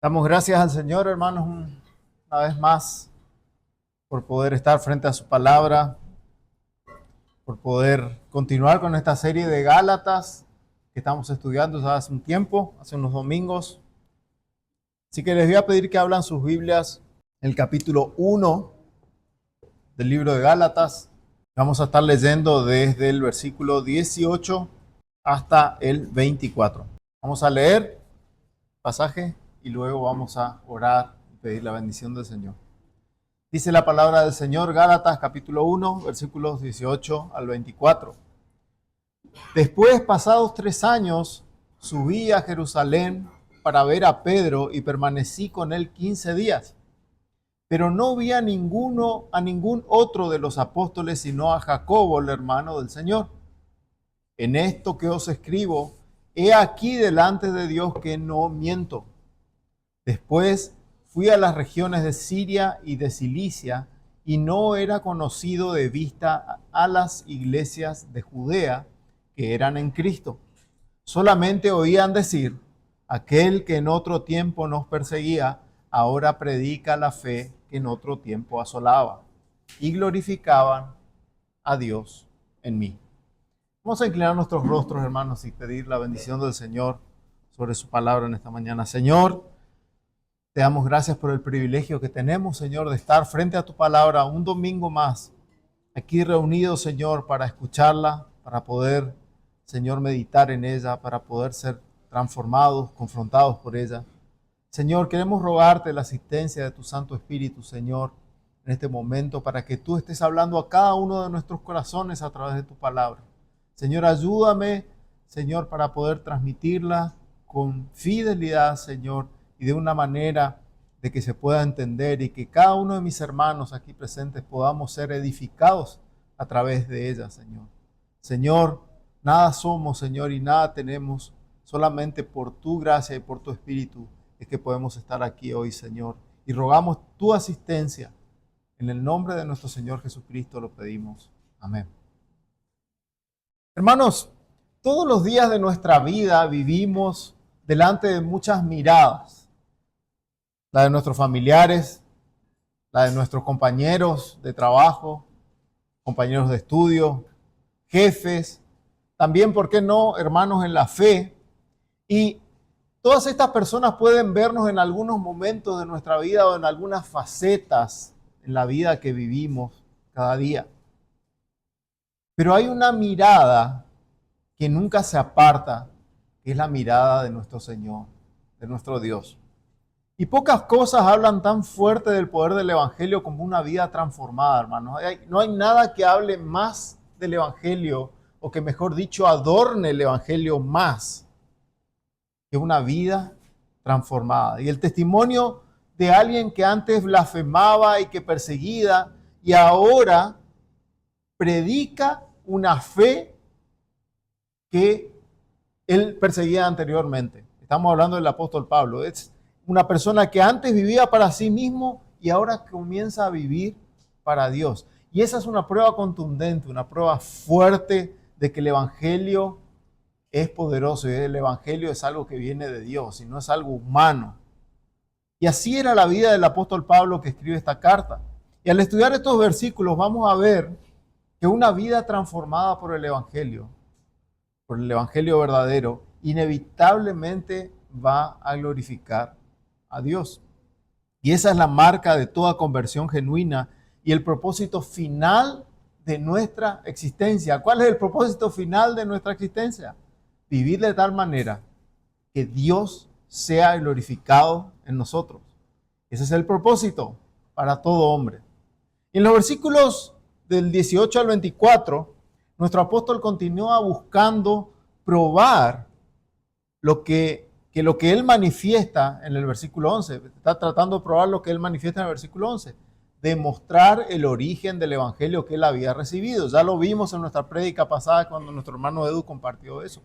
Damos gracias al Señor, hermanos, una vez más, por poder estar frente a su palabra, por poder continuar con esta serie de Gálatas que estamos estudiando hace un tiempo, hace unos domingos. Así que les voy a pedir que abran sus Biblias, el capítulo 1 del libro de Gálatas. Vamos a estar leyendo desde el versículo 18 hasta el 24. Vamos a leer el pasaje y luego vamos a orar y pedir la bendición del Señor. Dice la palabra del Señor, Gálatas capítulo 1, versículos 18 al 24. Después, pasados 3 años, subí a Jerusalén para ver a Pedro y permanecí con él 15 días. Pero no vi a ningún otro de los apóstoles, sino a Jacobo, el hermano del Señor. En esto que os escribo, he aquí delante de Dios que no miento. Después fui a las regiones de Siria y de Cilicia, y no era conocido de vista a las iglesias de Judea que eran en Cristo. Solamente oían decir, aquel que en otro tiempo nos perseguía, ahora predica la fe que en otro tiempo asolaba. Y glorificaban a Dios en mí. Vamos a inclinar nuestros rostros, hermanos, y pedir la bendición del Señor sobre su palabra en esta mañana. Señor, te damos gracias por el privilegio que tenemos, Señor, de estar frente a tu palabra un domingo más, aquí reunidos, Señor, para escucharla, para poder, Señor, meditar en ella, para poder ser transformados, confrontados por ella. Señor, queremos rogarte la asistencia de tu Santo Espíritu, Señor, en este momento, para que tú estés hablando a cada uno de nuestros corazones a través de tu palabra. Señor, ayúdame, Señor, para poder transmitirla con fidelidad, Señor, y de una manera de que se pueda entender y que cada uno de mis hermanos aquí presentes podamos ser edificados a través de ella, Señor. Señor, nada somos, Señor, y nada tenemos, solamente por tu gracia y por tu Espíritu es que podemos estar aquí hoy, Señor. Y rogamos tu asistencia. En el nombre de nuestro Señor Jesucristo lo pedimos. Amén. Hermanos, todos los días de nuestra vida vivimos delante de muchas miradas. La de nuestros familiares, la de nuestros compañeros de trabajo, compañeros de estudio, jefes, también, ¿por qué no?, hermanos en la fe. Y todas estas personas pueden vernos en algunos momentos de nuestra vida o en algunas facetas en la vida que vivimos cada día. Pero hay una mirada que nunca se aparta, que es la mirada de nuestro Señor, de nuestro Dios. Y pocas cosas hablan tan fuerte del poder del Evangelio como una vida transformada, hermanos. No hay nada que hable más del Evangelio, o que mejor dicho, adorne el Evangelio más, que una vida transformada. Y el testimonio de alguien que antes blasfemaba y que perseguía, y ahora predica una fe que él perseguía anteriormente. Estamos hablando del apóstol Pablo. Es una persona que antes vivía para sí mismo y ahora comienza a vivir para Dios. Y esa es una prueba contundente, una prueba fuerte de que el Evangelio es poderoso y el Evangelio es algo que viene de Dios y no es algo humano. Y así era la vida del apóstol Pablo que escribe esta carta. Y al estudiar estos versículos vamos a ver que una vida transformada por el Evangelio verdadero, inevitablemente va a glorificar a Dios. Y esa es la marca de toda conversión genuina y el propósito final de nuestra existencia. ¿Cuál es el propósito final de nuestra existencia? Vivir de tal manera que Dios sea glorificado en nosotros. Ese es el propósito para todo hombre. Y en los versículos del 18 al 24, nuestro apóstol continúa buscando probar lo que él manifiesta en el versículo 11. Está tratando de probar lo que él manifiesta en el versículo 11. Demostrar el origen del evangelio que él había recibido. Ya lo vimos en nuestra prédica pasada cuando nuestro hermano Edu compartió eso.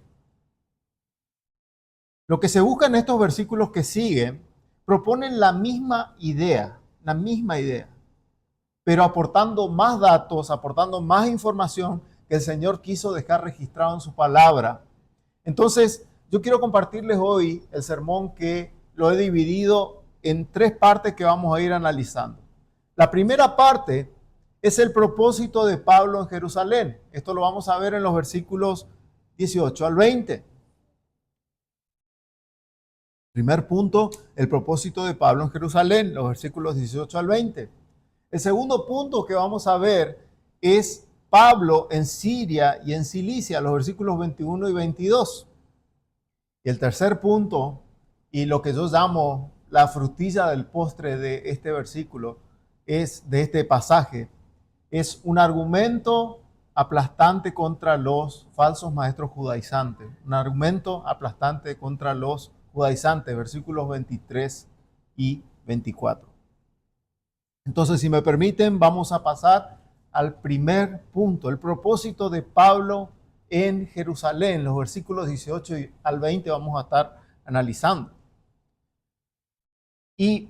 Lo que se busca en estos versículos que siguen proponen la misma idea, pero aportando más datos, aportando más información que el Señor quiso dejar registrado en su palabra. Entonces, yo quiero compartirles hoy el sermón que lo he dividido en tres partes que vamos a ir analizando. La primera parte es el propósito de Pablo en Jerusalén. Esto lo vamos a ver en los versículos 18 al 20. Primer punto, el propósito de Pablo en Jerusalén, los versículos 18 al 20. El segundo punto que vamos a ver es Pablo en Siria y en Cilicia, los versículos 21 y 22. Y el tercer punto, y lo que yo llamo la frutilla del postre de este versículo, de este pasaje, es un argumento aplastante contra los falsos maestros judaizantes. Un argumento aplastante contra los judaizantes, versículos 23 y 24. Entonces, si me permiten, vamos a pasar al primer punto, el propósito de Pablo en Jerusalén. Los versículos 18 al 20 vamos a estar analizando. Y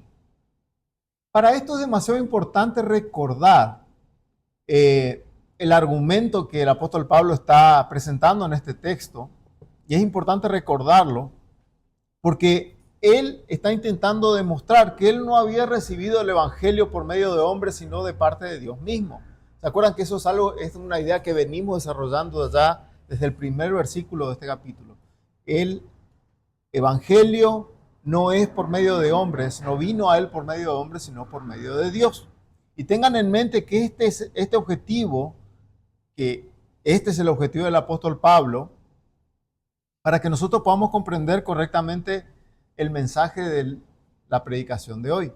para esto es demasiado importante recordar el argumento que el apóstol Pablo está presentando en este texto. Y es importante recordarlo porque él está intentando demostrar que él no había recibido el evangelio por medio de hombres, sino de parte de Dios mismo. ¿Se acuerdan que eso es una idea que venimos desarrollando allá desde el primer versículo de este capítulo? El evangelio no es por medio de hombres, no vino a él por medio de hombres, sino por medio de Dios. Y tengan en mente que este objetivo, que este es el objetivo del apóstol Pablo, para que nosotros podamos comprender correctamente el mensaje de la predicación de hoy.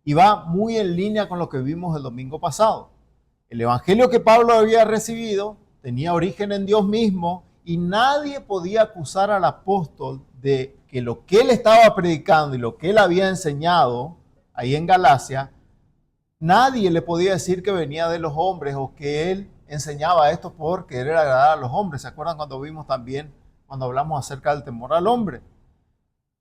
Y va muy en línea con lo que vimos el domingo pasado. El evangelio que Pablo había recibido tenía origen en Dios mismo y nadie podía acusar al apóstol de que lo que él estaba predicando y lo que él había enseñado ahí en Galacia, nadie le podía decir que venía de los hombres o que él enseñaba esto por querer agradar a los hombres. ¿Se acuerdan cuando vimos también, cuando hablamos acerca del temor al hombre?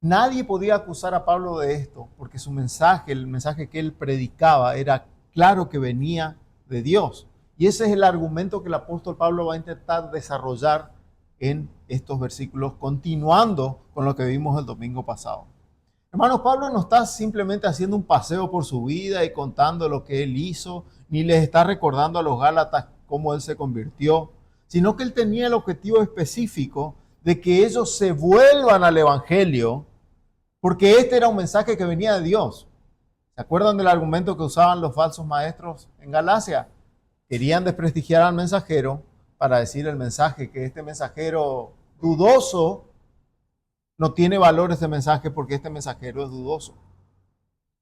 Nadie podía acusar a Pablo de esto porque su mensaje, el mensaje que él predicaba, era claro que venía de Dios. Y ese es el argumento que el apóstol Pablo va a intentar desarrollar en estos versículos, continuando con lo que vimos el domingo pasado. Hermanos, Pablo no está simplemente haciendo un paseo por su vida y contando lo que él hizo, ni les está recordando a los Gálatas cómo él se convirtió, sino que él tenía el objetivo específico de que ellos se vuelvan al evangelio, porque este era un mensaje que venía de Dios. ¿Se acuerdan del argumento que usaban los falsos maestros en Galacia? Querían desprestigiar al mensajero para decir el mensaje, que este mensajero dudoso no tiene valor este mensaje porque este mensajero es dudoso.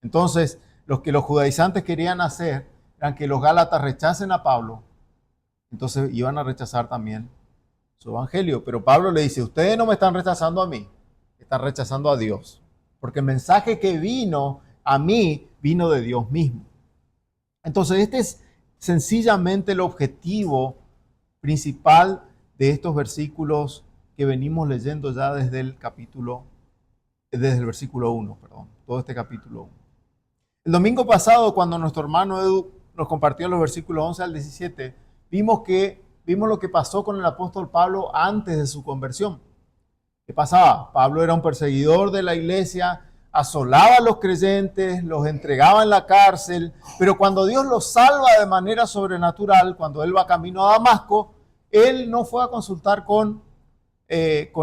Entonces, lo que los judaizantes querían hacer era que los gálatas rechacen a Pablo, entonces iban a rechazar también su evangelio. Pero Pablo le dice, ustedes no me están rechazando a mí, están rechazando a Dios, porque el mensaje que vino a mí vino de Dios mismo. Entonces, este es sencillamente el objetivo principal de estos versículos que venimos leyendo ya desde el versículo 1, todo este capítulo 1. El domingo pasado, cuando nuestro hermano Edu nos compartió los versículos 11 al 17, vimos lo que pasó con el apóstol Pablo antes de su conversión. ¿Qué pasaba? Pablo era un perseguidor de la iglesia, asolaba a los creyentes, los entregaba en la cárcel, pero cuando Dios los salva de manera sobrenatural, cuando él va camino a Damasco, él no fue a consultar con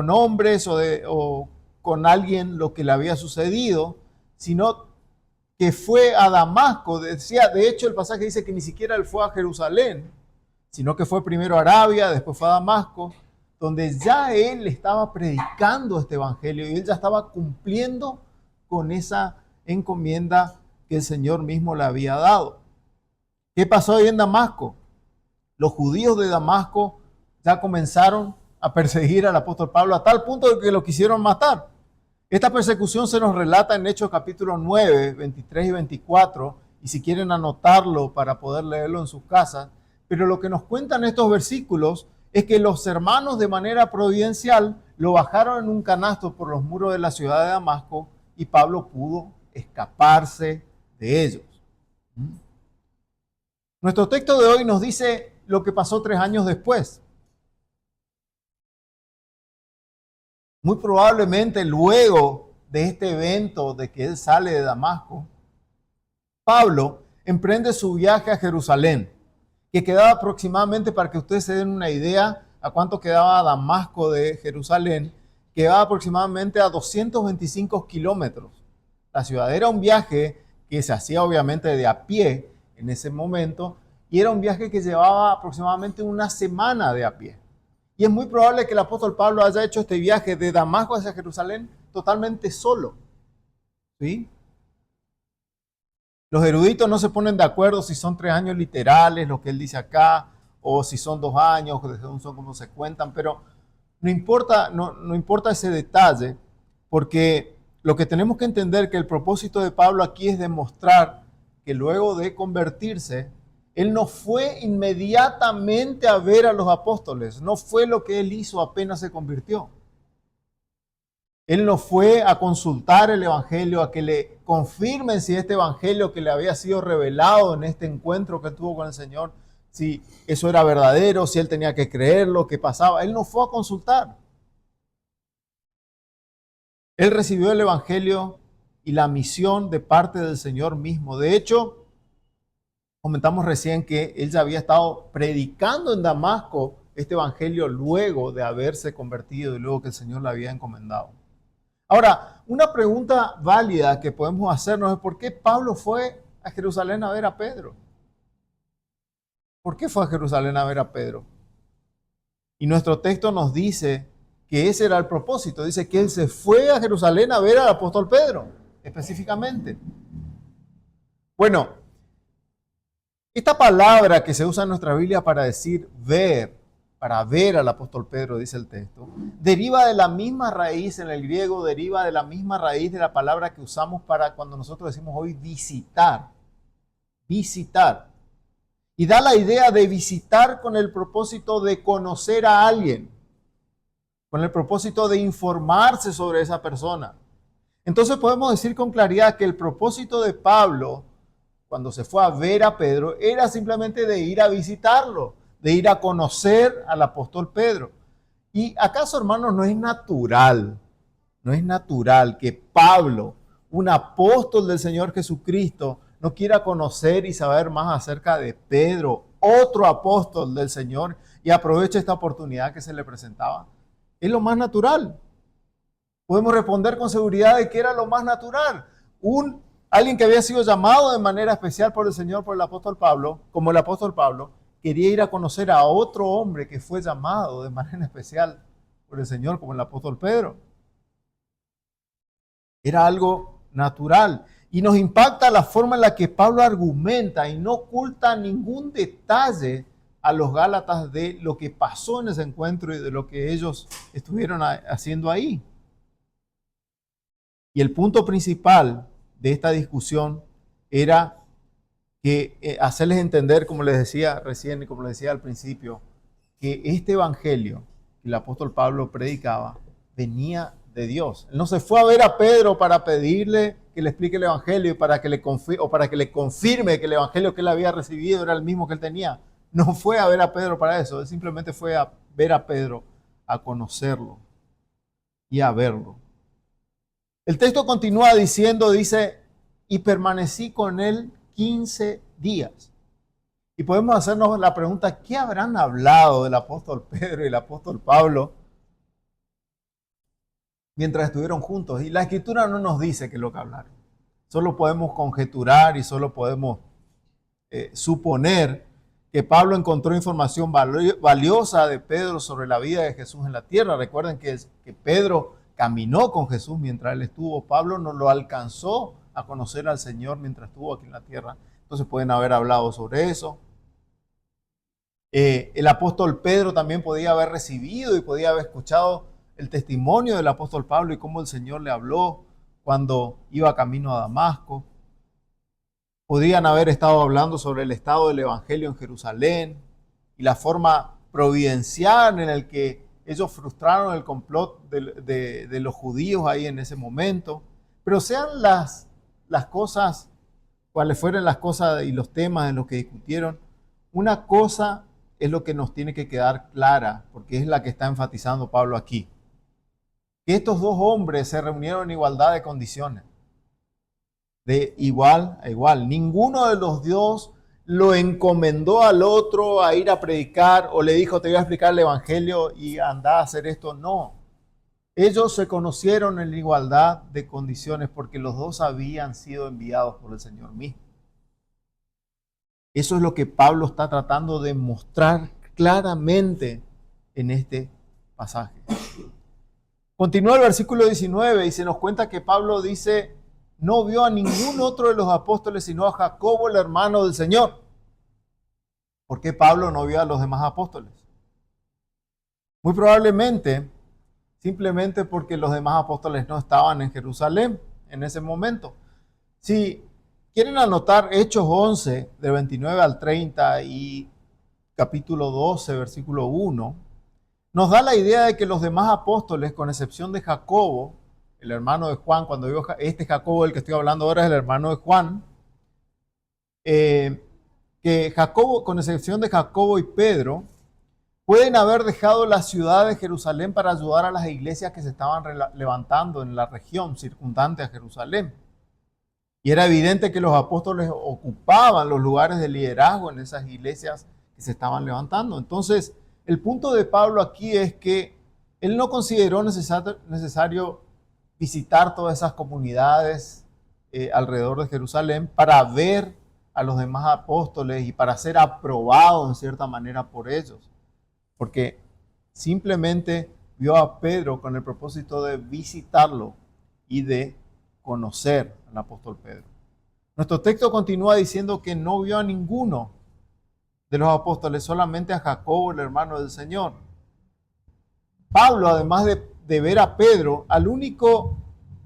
hombres o con alguien lo que le había sucedido, sino que fue a Damasco. De hecho, el pasaje dice que ni siquiera él fue a Jerusalén, sino que fue primero a Arabia, después fue a Damasco, donde ya él estaba predicando este evangelio y él ya estaba cumpliendo con esa encomienda que el Señor mismo le había dado. ¿Qué pasó ahí en Damasco? Los judíos de Damasco ya comenzaron a perseguir al apóstol Pablo a tal punto de que lo quisieron matar. Esta persecución se nos relata en Hechos capítulo 9, 23 y 24, y si quieren anotarlo para poder leerlo en sus casas, pero lo que nos cuentan estos versículos es que los hermanos de manera providencial lo bajaron en un canasto por los muros de la ciudad de Damasco y Pablo pudo escaparse de ellos. Nuestro texto de hoy nos dice lo que pasó 3 años después. Muy probablemente luego de este evento de que él sale de Damasco, Pablo emprende su viaje a Jerusalén, que quedaba aproximadamente, para que ustedes se den una idea a cuánto quedaba Damasco de Jerusalén, quedaba aproximadamente a 225 kilómetros. La ciudad era un viaje que se hacía obviamente de a pie en ese momento, y era un viaje que llevaba aproximadamente una semana de a pie. Y es muy probable que el apóstol Pablo haya hecho este viaje de Damasco hacia Jerusalén totalmente solo. ¿Sí? Los eruditos no se ponen de acuerdo si son 3 años literales, lo que él dice acá, o si son 2 años, son como se cuentan, pero no importa ese detalle, porque lo que tenemos que entender que el propósito de Pablo aquí es demostrar que luego de convertirse, él no fue inmediatamente a ver a los apóstoles, no fue lo que él hizo apenas se convirtió. Él no fue a consultar el evangelio, a que le confirmen si este evangelio que le había sido revelado en este encuentro que tuvo con el Señor, si eso era verdadero, si él tenía que creerlo, qué pasaba. Él no fue a consultar. Él recibió el evangelio y la misión de parte del Señor mismo. De hecho, comentamos recién que él ya había estado predicando en Damasco este evangelio luego de haberse convertido y luego que el Señor le había encomendado. Ahora, una pregunta válida que podemos hacernos es ¿por qué Pablo fue a Jerusalén a ver a Pedro? ¿Por qué fue a Jerusalén a ver a Pedro? Y nuestro texto nos dice que ese era el propósito. Dice que él se fue a Jerusalén a ver al apóstol Pedro, específicamente. Bueno, esta palabra que se usa en nuestra Biblia para decir ver, para ver al apóstol Pedro, dice el texto, deriva de la misma raíz en el griego, deriva de la misma raíz de la palabra que usamos para cuando nosotros decimos hoy visitar. Visitar. Y da la idea de visitar con el propósito de conocer a alguien, con el propósito de informarse sobre esa persona. Entonces podemos decir con claridad que el propósito de Pablo, cuando se fue a ver a Pedro, era simplemente de ir a visitarlo, de ir a conocer al apóstol Pedro. ¿Y acaso, hermanos, no es natural que Pablo, un apóstol del Señor Jesucristo, no quiera conocer y saber más acerca de Pedro, otro apóstol del Señor, y aproveche esta oportunidad que se le presentaba? Es lo más natural. Podemos responder con seguridad de que era lo más natural. Alguien que había sido llamado de manera especial por el Señor, por el apóstol Pablo, como el apóstol Pablo, quería ir a conocer a otro hombre que fue llamado de manera especial por el Señor, como el apóstol Pedro. Era algo natural. Y nos impacta la forma en la que Pablo argumenta y no oculta ningún detalle a los Gálatas de lo que pasó en ese encuentro y de lo que ellos estuvieron haciendo ahí. Y el punto principal de esta discusión era que hacerles entender, como les decía recién y como les decía al principio, que este evangelio que el apóstol Pablo predicaba venía de Dios. Él no se fue a ver a Pedro para pedirle que le explique el evangelio y para que le confirme que el evangelio que él había recibido era el mismo que él tenía. No fue a ver a Pedro para eso, él simplemente fue a ver a Pedro, a conocerlo y a verlo. El texto continúa diciendo, dice, y permanecí con él 15 días. Y podemos hacernos la pregunta, ¿qué habrán hablado del apóstol Pedro y el apóstol Pablo mientras estuvieron juntos? Y la escritura no nos dice qué es lo que hablaron. Solo podemos conjeturar y solo podemos suponer que Pablo encontró información valiosa de Pedro sobre la vida de Jesús en la tierra. Recuerden que Pedro caminó con Jesús mientras él estuvo. Pablo no lo alcanzó a conocer al Señor mientras estuvo aquí en la tierra. Entonces pueden haber hablado sobre eso. El apóstol Pedro también podía haber recibido y podía haber escuchado el testimonio del apóstol Pablo y cómo el Señor le habló cuando iba camino a Damasco. Podrían haber estado hablando sobre el estado del evangelio en Jerusalén y la forma providencial en el que ellos frustraron el complot de los judíos ahí en ese momento. Pero sean las cosas, cuáles fueran las cosas y los temas en los que discutieron, una cosa es lo que nos tiene que quedar clara, porque es la que está enfatizando Pablo aquí. que estos dos hombres se reunieron en igualdad de condiciones, de igual a igual. Ninguno de los dos lo encomendó al otro a ir a predicar o le dijo, te voy a explicar el evangelio y anda a hacer esto. No. Ellos se conocieron en igualdad de condiciones porque los dos habían sido enviados por el Señor mismo. Eso es lo que Pablo está tratando de mostrar claramente en este pasaje. Continúa el versículo 19 y se nos cuenta que Pablo dice, no vio a ningún otro de los apóstoles sino a Jacobo, el hermano del Señor. ¿Por qué Pablo no vio a los demás apóstoles? Muy probablemente, simplemente porque los demás apóstoles no estaban en Jerusalén en ese momento. Si quieren anotar Hechos 11, de 29 al 30 y capítulo 12, versículo 1, nos da la idea de que los demás apóstoles, con excepción de Jacobo, el hermano de Juan, cuando digo este Jacobo del que estoy hablando ahora es el hermano de Juan, que Jacobo, con excepción de Jacobo y Pedro, pueden haber dejado la ciudad de Jerusalén para ayudar a las iglesias que se estaban levantando en la región circundante a Jerusalén. Y era evidente que los apóstoles ocupaban los lugares de liderazgo en esas iglesias que se estaban levantando. Entonces, el punto de Pablo aquí es que él no consideró necesario visitar todas esas comunidades alrededor de Jerusalén para ver a los demás apóstoles y para ser aprobado en cierta manera por ellos. Porque simplemente vio a Pedro con el propósito de visitarlo y de conocer al apóstol Pedro. Nuestro texto continúa diciendo que no vio a ninguno de los apóstoles, solamente a Jacobo, el hermano del Señor. Pablo, además de ver a Pedro, al único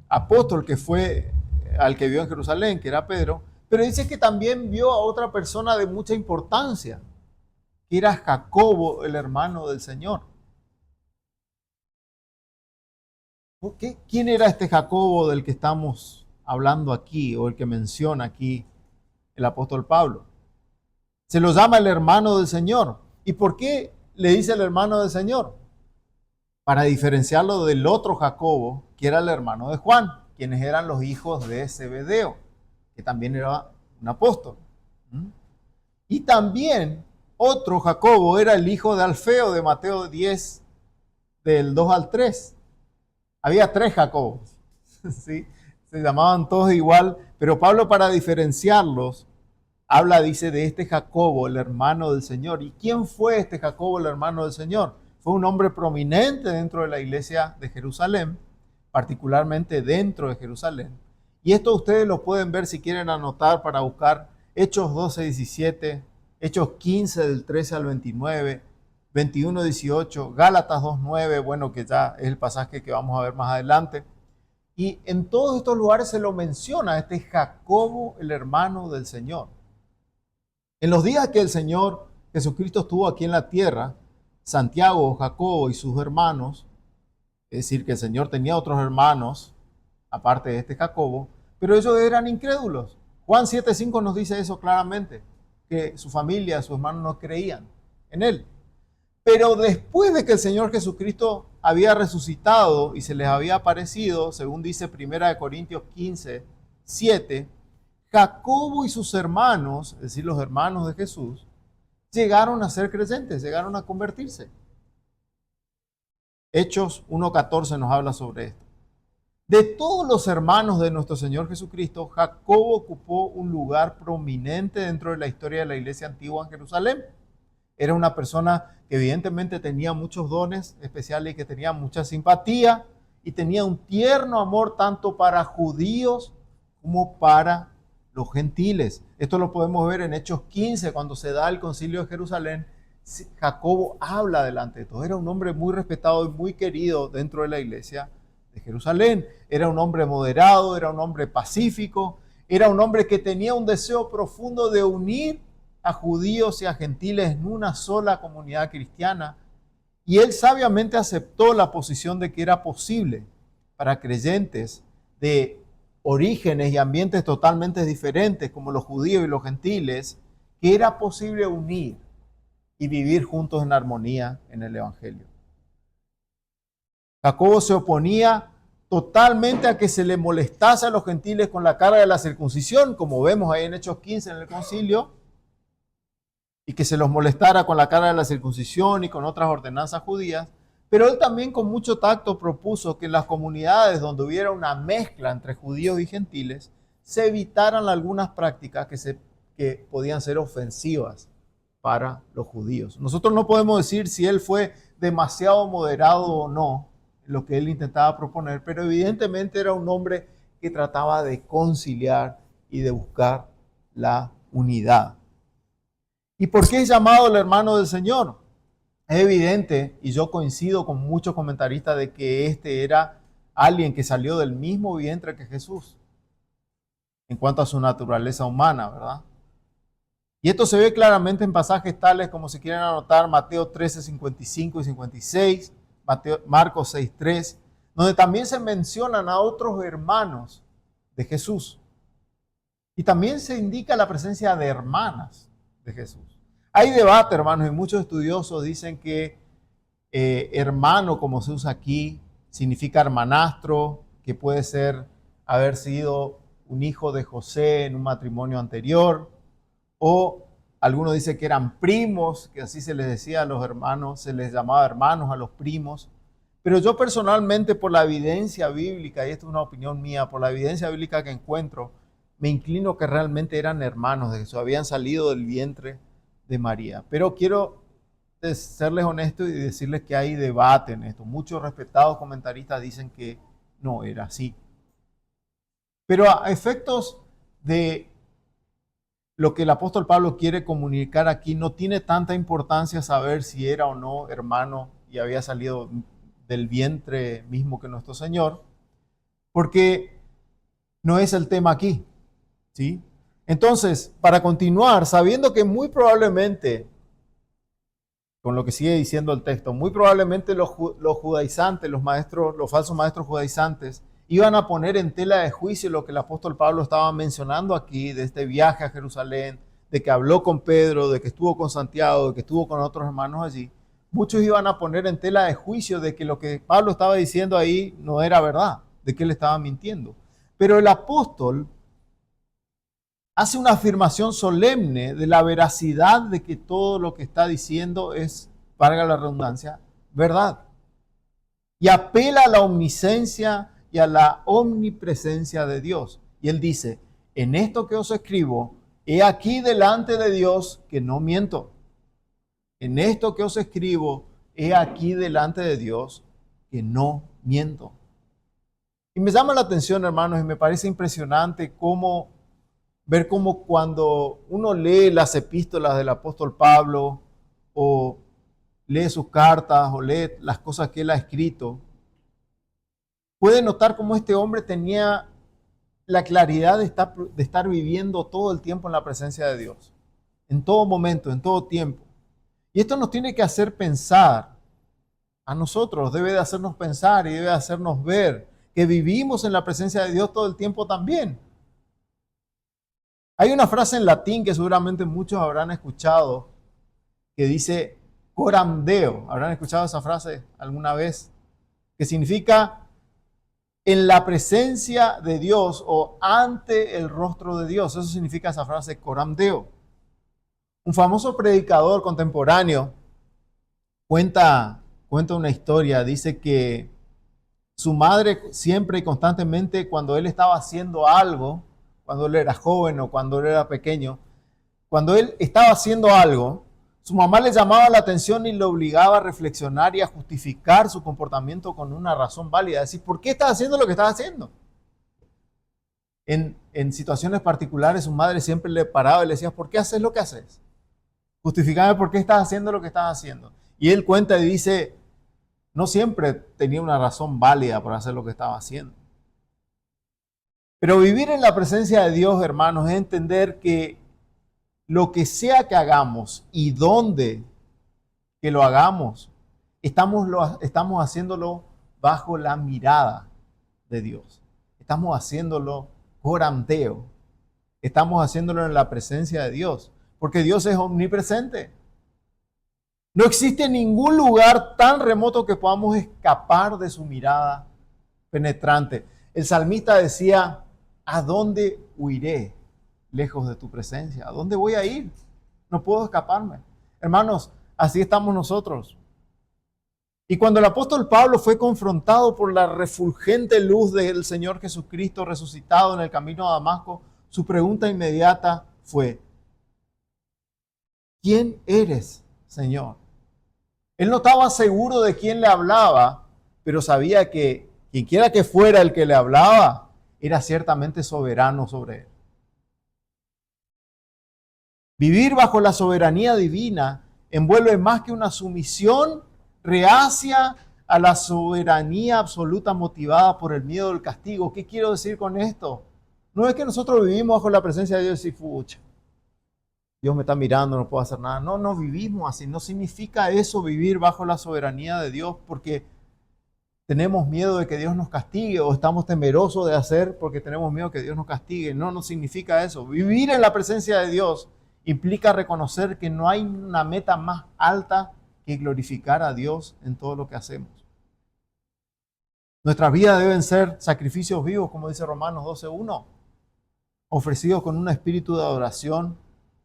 apóstol que fue al que vio en Jerusalén, que era Pedro, pero dice que también vio a otra persona de mucha importancia, que era Jacobo, el hermano del Señor. ¿Por qué? ¿Quién era este Jacobo del que estamos hablando aquí, o el que menciona aquí el apóstol Pablo? Se lo llama el hermano del Señor. ¿Y por qué le dice el hermano del Señor? Para diferenciarlo del otro Jacobo, que era el hermano de Juan, quienes eran los hijos de Zebedeo, que también era un apóstol. Y también otro Jacobo era el hijo de Alfeo, de Mateo 10, del 2 al 3. Había 3 Jacobos, ¿sí? Se llamaban todos igual, pero Pablo, para diferenciarlos, habla, dice, de este Jacobo, el hermano del Señor. ¿Y quién fue este Jacobo, el hermano del Señor? Fue un hombre prominente dentro de la iglesia de Jerusalén, particularmente dentro de Jerusalén. Y esto ustedes lo pueden ver si quieren anotar para buscar Hechos 12, 17, Hechos 15 del 13 al 29, 21, 18, Gálatas 2, 9, bueno, que ya es el pasaje que vamos a ver más adelante. Y en todos estos lugares se lo menciona, este Jacobo, el hermano del Señor. En los días que el Señor Jesucristo estuvo aquí en la tierra, Santiago, Jacobo y sus hermanos, es decir, que el Señor tenía otros hermanos, aparte de este Jacobo, pero ellos eran incrédulos. Juan 7:5 nos dice eso claramente, que su familia, sus hermanos no creían en él. Pero después de que el Señor Jesucristo había resucitado y se les había aparecido, según dice 1 Corintios 15, 7, Jacobo y sus hermanos, es decir, los hermanos de Jesús, llegaron a ser creyentes, llegaron a convertirse. Hechos 1:14 nos habla sobre esto. De todos los hermanos de nuestro Señor Jesucristo, Jacobo ocupó un lugar prominente dentro de la historia de la iglesia antigua en Jerusalén. Era una persona que evidentemente tenía muchos dones especiales y que tenía mucha simpatía y tenía un tierno amor tanto para judíos como para los gentiles. Esto lo podemos ver en Hechos 15, cuando se da el concilio de Jerusalén. Jacobo habla delante de todos. Era un hombre muy respetado y muy querido dentro de la iglesia de Jerusalén. Era un hombre moderado, era un hombre pacífico, era un hombre que tenía un deseo profundo de unir a judíos y a gentiles en una sola comunidad cristiana. Y él sabiamente aceptó la posición de que era posible para creyentes de orígenes y ambientes totalmente diferentes, como los judíos y los gentiles, que era posible unir y vivir juntos en armonía en el Evangelio. Jacobo se oponía totalmente a que se le molestase a los gentiles con la carga de la circuncisión, como vemos ahí en Hechos 15 en el concilio, y que se los molestara con la carga de la circuncisión y con otras ordenanzas judías. Pero él también con mucho tacto propuso que en las comunidades donde hubiera una mezcla entre judíos y gentiles, se evitaran algunas prácticas que podían ser ofensivas para los judíos. Nosotros no podemos decir si él fue demasiado moderado o no en lo que él intentaba proponer, pero evidentemente era un hombre que trataba de conciliar y de buscar la unidad. ¿Y por qué es llamado el hermano del Señor? Es evidente, y yo coincido con muchos comentaristas, de que este era alguien que salió del mismo vientre que Jesús, en cuanto a su naturaleza humana, ¿verdad? Y esto se ve claramente en pasajes tales como, si quieren anotar, Mateo 13, 55 y 56, Marcos 6, 3, donde también se mencionan a otros hermanos de Jesús. Y también se indica la presencia de hermanas de Jesús. Hay debate, hermanos, y muchos estudiosos dicen que hermano, como se usa aquí, significa hermanastro, que puede ser haber sido un hijo de José en un matrimonio anterior, o algunos dicen que eran primos, que así se les decía a los hermanos, se les llamaba hermanos a los primos. Pero yo personalmente, por la evidencia bíblica, y esto es una opinión mía, por la evidencia bíblica que encuentro, me inclino que realmente eran hermanos de Jesús, habían salido del vientre de María. Pero quiero serles honestos y decirles que hay debate en esto. Muchos respetados comentaristas dicen que no era así. Pero a efectos de lo que el apóstol Pablo quiere comunicar aquí, no tiene tanta importancia saber si era o no hermano y había salido del vientre mismo que nuestro Señor, porque no es el tema aquí, ¿sí? Entonces, para continuar, sabiendo que muy probablemente, con lo que sigue diciendo el texto, muy probablemente los judaizantes, los falsos maestros judaizantes, iban a poner en tela de juicio lo que el apóstol Pablo estaba mencionando aquí, de este viaje a Jerusalén, de que habló con Pedro, de que estuvo con Santiago, de que estuvo con otros hermanos allí. Muchos iban a poner en tela de juicio de que lo que Pablo estaba diciendo ahí no era verdad, de que él estaba mintiendo. Pero el apóstol hace una afirmación solemne de la veracidad de que todo lo que está diciendo es, valga la redundancia, verdad. Y apela a la omnisciencia y a la omnipresencia de Dios. Y él dice, en esto que os escribo, he aquí delante de Dios que no miento. En esto que os escribo, he aquí delante de Dios que no miento. Y me llama la atención, hermanos, y me parece impresionante ver cómo cuando uno lee las epístolas del apóstol Pablo, o lee sus cartas, o lee las cosas que él ha escrito, puede notar cómo este hombre tenía la claridad de estar viviendo todo el tiempo en la presencia de Dios, en todo momento, en todo tiempo. Y esto nos tiene que hacer pensar a nosotros, debe de hacernos pensar y debe de hacernos ver que vivimos en la presencia de Dios todo el tiempo también. Hay una frase en latín que seguramente muchos habrán escuchado que dice coram Deo. ¿Habrán escuchado esa frase alguna vez? Que significa en la presencia de Dios o ante el rostro de Dios. Eso significa esa frase coram Deo. Un famoso predicador contemporáneo cuenta una historia. Dice que su madre siempre y constantemente, cuando él estaba haciendo algo, cuando él era joven o cuando él era pequeño, cuando él estaba haciendo algo, su mamá le llamaba la atención y le obligaba a reflexionar y a justificar su comportamiento con una razón válida. Es decir, ¿por qué estás haciendo lo que estás haciendo? En situaciones particulares, su madre siempre le paraba y le decía, ¿por qué haces lo que haces? Justificame por qué estás haciendo lo que estás haciendo. Y él cuenta y dice, no siempre tenía una razón válida por hacer lo que estaba haciendo. Pero vivir en la presencia de Dios, hermanos, es entender que lo que sea que hagamos y dónde que lo hagamos, estamos haciéndolo bajo la mirada de Dios. Estamos haciéndolo coram Deo. Estamos haciéndolo en la presencia de Dios, porque Dios es omnipresente. No existe ningún lugar tan remoto que podamos escapar de su mirada penetrante. El salmista decía, ¿a dónde huiré lejos de tu presencia? ¿A dónde voy a ir? No puedo escaparme. Hermanos, así estamos nosotros. Y cuando el apóstol Pablo fue confrontado por la refulgente luz del Señor Jesucristo resucitado en el camino a Damasco, su pregunta inmediata fue, ¿quién eres, Señor? Él no estaba seguro de quién le hablaba, pero sabía que quien quiera que fuera el que le hablaba, era ciertamente soberano sobre él. Vivir bajo la soberanía divina envuelve más que una sumisión reacia a la soberanía absoluta motivada por el miedo del castigo. ¿Qué quiero decir con esto? No es que nosotros vivimos bajo la presencia de Dios y fucha, Dios me está mirando, no puedo hacer nada. No, no vivimos así. No significa eso vivir bajo la soberanía de Dios porque tenemos miedo de que Dios nos castigue o estamos temerosos de hacer porque tenemos miedo que Dios nos castigue. No, no significa eso. Vivir en la presencia de Dios implica reconocer que no hay una meta más alta que glorificar a Dios en todo lo que hacemos. Nuestras vidas deben ser sacrificios vivos, como dice Romanos 12:1, ofrecidos con un espíritu de adoración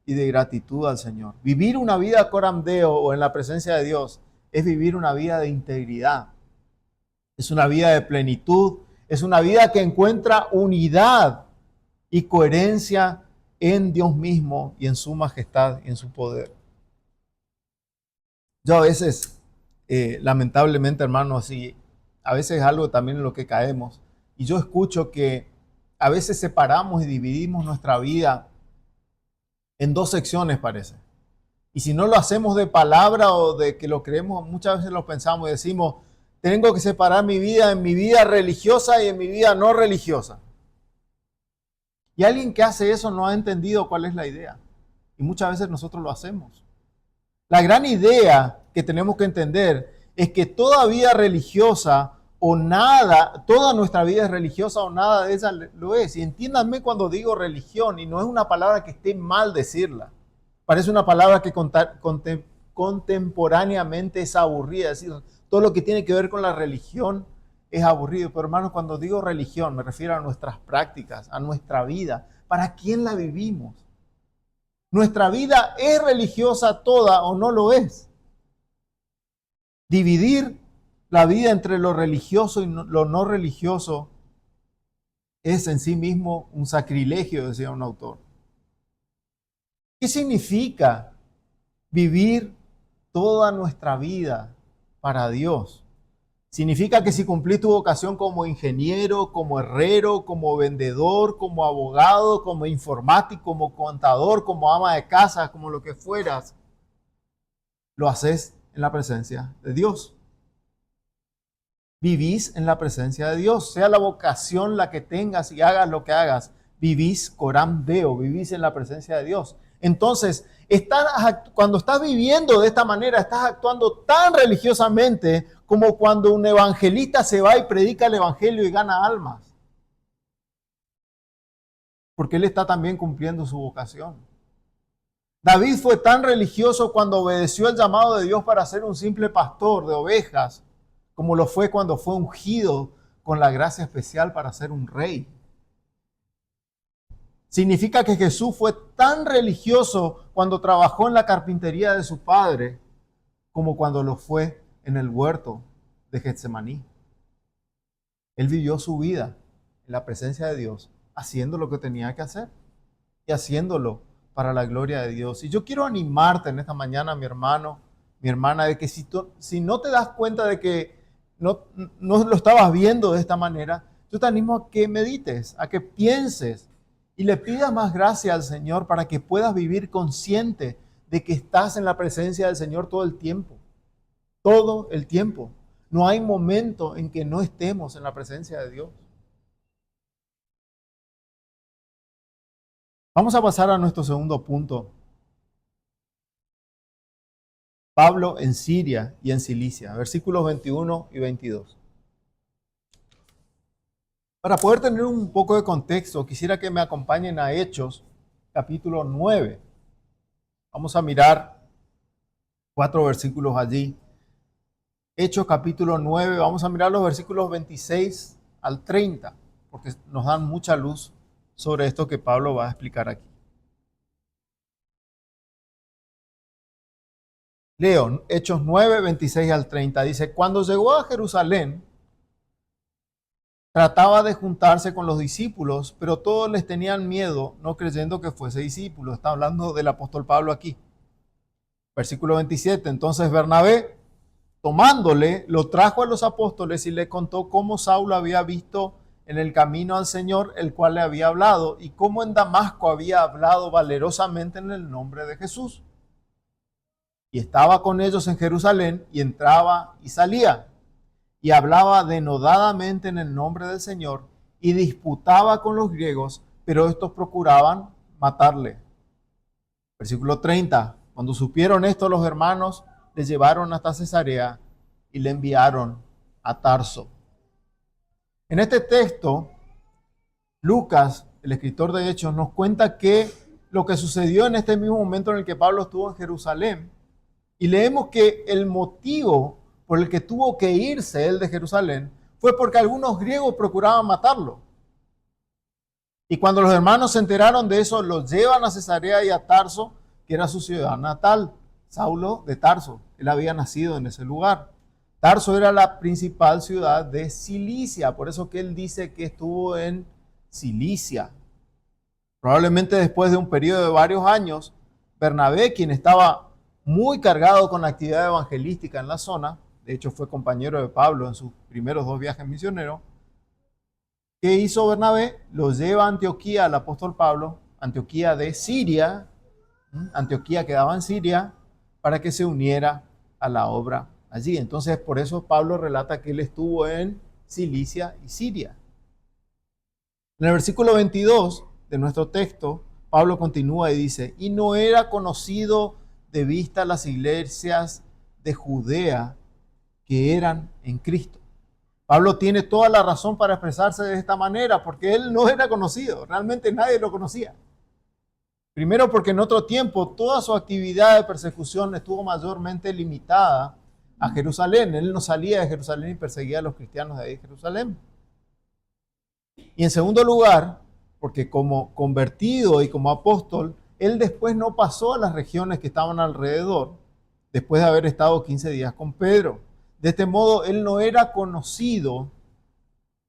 y de gratitud al Señor. Vivir una vida coram Deo o en la presencia de Dios es vivir una vida de integridad. Es una vida de plenitud, es una vida que encuentra unidad y coherencia en Dios mismo y en su majestad y en su poder. Yo a veces, lamentablemente, hermano, así, a veces es algo también en lo que caemos. Y yo escucho que a veces separamos y dividimos nuestra vida en dos secciones, parece. Y si no lo hacemos de palabra o de que lo creemos, muchas veces lo pensamos y decimos, tengo que separar mi vida en mi vida religiosa y en mi vida no religiosa. Y alguien que hace eso no ha entendido cuál es la idea. Y muchas veces nosotros lo hacemos. La gran idea que tenemos que entender es que toda vida religiosa o nada, toda nuestra vida es religiosa o nada de ella lo es. Y entiéndanme cuando digo religión, y no es una palabra que esté mal decirla. Parece una palabra que contemporáneamente es aburrida. Es decir, todo lo que tiene que ver con la religión es aburrido. Pero hermanos, cuando digo religión, me refiero a nuestras prácticas, a nuestra vida. ¿Para quién la vivimos? ¿Nuestra vida es religiosa toda o no lo es? Dividir la vida entre lo religioso y lo no religioso es en sí mismo un sacrilegio, decía un autor. ¿Qué significa vivir toda nuestra vida para Dios? Significa que si cumplís tu vocación como ingeniero, como herrero, como vendedor, como abogado, como informático, como contador, como ama de casa, como lo que fueras, lo haces en la presencia de Dios. Vivís en la presencia de Dios, sea la vocación la que tengas y hagas lo que hagas, vivís coram Deo, vivís en la presencia de Dios. Entonces, cuando estás viviendo de esta manera, estás actuando tan religiosamente como cuando un evangelista se va y predica el evangelio y gana almas. Porque él está también cumpliendo su vocación. David fue tan religioso cuando obedeció el llamado de Dios para ser un simple pastor de ovejas, como lo fue cuando fue ungido con la gracia especial para ser un rey. Significa que Jesús fue tan religioso cuando trabajó en la carpintería de su padre, como cuando lo fue en el huerto de Getsemaní. Él vivió su vida en la presencia de Dios, haciendo lo que tenía que hacer y haciéndolo para la gloria de Dios. Y yo quiero animarte en esta mañana, mi hermano, mi hermana, de que si no te das cuenta de que no lo estabas viendo de esta manera, yo te animo a que medites, a que pienses y le pidas más gracia al Señor para que puedas vivir consciente de que estás en la presencia del Señor todo el tiempo. Todo el tiempo. No hay momento en que no estemos en la presencia de Dios. Vamos a pasar a nuestro segundo punto. Pablo en Siria y en Cilicia, versículos 21 y 22. Para poder tener un poco de contexto, quisiera que me acompañen a Hechos, capítulo 9. Vamos a mirar 4 versículos allí. Hechos capítulo 9, vamos a mirar los versículos 26 al 30, porque nos dan mucha luz sobre esto que Pablo va a explicar aquí. Leo, Hechos 9, 26 al 30, dice: cuando llegó a Jerusalén, trataba de juntarse con los discípulos, pero todos les tenían miedo, no creyendo que fuese discípulo. Está hablando del apóstol Pablo aquí. Versículo 27, entonces Bernabé, tomándole, lo trajo a los apóstoles y le contó cómo Saulo había visto en el camino al Señor, el cual le había hablado, y cómo en Damasco había hablado valerosamente en el nombre de Jesús. Y estaba con ellos en Jerusalén, y entraba y salía, y hablaba denodadamente en el nombre del Señor, y disputaba con los griegos, pero estos procuraban matarle. Versículo 30, cuando supieron esto los hermanos, le llevaron hasta Cesarea y le enviaron a Tarso. En este texto, Lucas, el escritor de Hechos, nos cuenta que lo que sucedió en este mismo momento en el que Pablo estuvo en Jerusalén, y leemos que el motivo por el que tuvo que irse él de Jerusalén fue porque algunos griegos procuraban matarlo. Y cuando los hermanos se enteraron de eso, los llevan a Cesarea y a Tarso, que era su ciudad natal, Saulo de Tarso. Él había nacido en ese lugar. Tarso era la principal ciudad de Cilicia, por eso que él dice que estuvo en Cilicia. Probablemente después de un periodo de varios años, Bernabé, quien estaba muy cargado con la actividad evangelística en la zona, de hecho fue compañero de Pablo en sus primeros 2 viajes misioneros, ¿qué hizo Bernabé? Lo lleva a Antioquía al apóstol Pablo, Antioquía de Siria, Antioquía quedaba en Siria, para que se uniera a la obra allí. Entonces, por eso Pablo relata que él estuvo en Cilicia y Siria. En el versículo 22 de nuestro texto, Pablo continúa y dice: y no era conocido de vista las iglesias de Judea que eran en Cristo. Pablo tiene toda la razón para expresarse de esta manera, porque él no era conocido, realmente nadie lo conocía. Primero porque en otro tiempo toda su actividad de persecución estuvo mayormente limitada a Jerusalén. Él no salía de Jerusalén y perseguía a los cristianos de ahí de Jerusalén. Y en segundo lugar, porque como convertido y como apóstol, él después no pasó a las regiones que estaban alrededor, después de haber estado 15 días con Pedro. De este modo, él no era conocido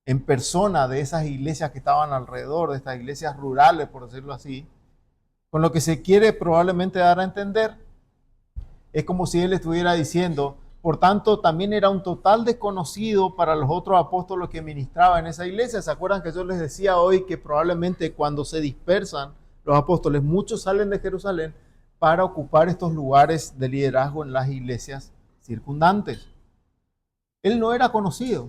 en persona de esas iglesias que estaban alrededor, de estas iglesias rurales, por decirlo así. Con lo que se quiere probablemente dar a entender, es como si él estuviera diciendo, por tanto, también era un total desconocido para los otros apóstoles que ministraban en esa iglesia. ¿Se acuerdan que yo les decía hoy que probablemente cuando se dispersan los apóstoles, muchos salen de Jerusalén para ocupar estos lugares de liderazgo en las iglesias circundantes? Él no era conocido.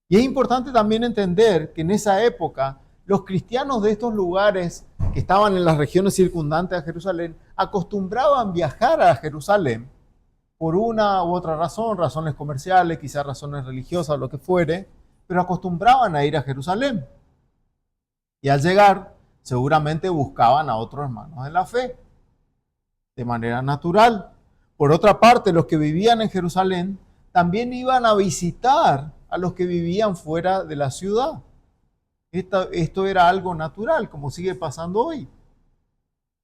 Y es importante también entender que en esa época los cristianos de estos lugares que estaban en las regiones circundantes a Jerusalén acostumbraban viajar a Jerusalén por una u otra razón, razones comerciales, quizás razones religiosas, lo que fuere, pero acostumbraban a ir a Jerusalén. Y al llegar, seguramente buscaban a otros hermanos en la fe, de manera natural. Por otra parte, los que vivían en Jerusalén también iban a visitar a los que vivían fuera de la ciudad. Esto era algo natural, como sigue pasando hoy.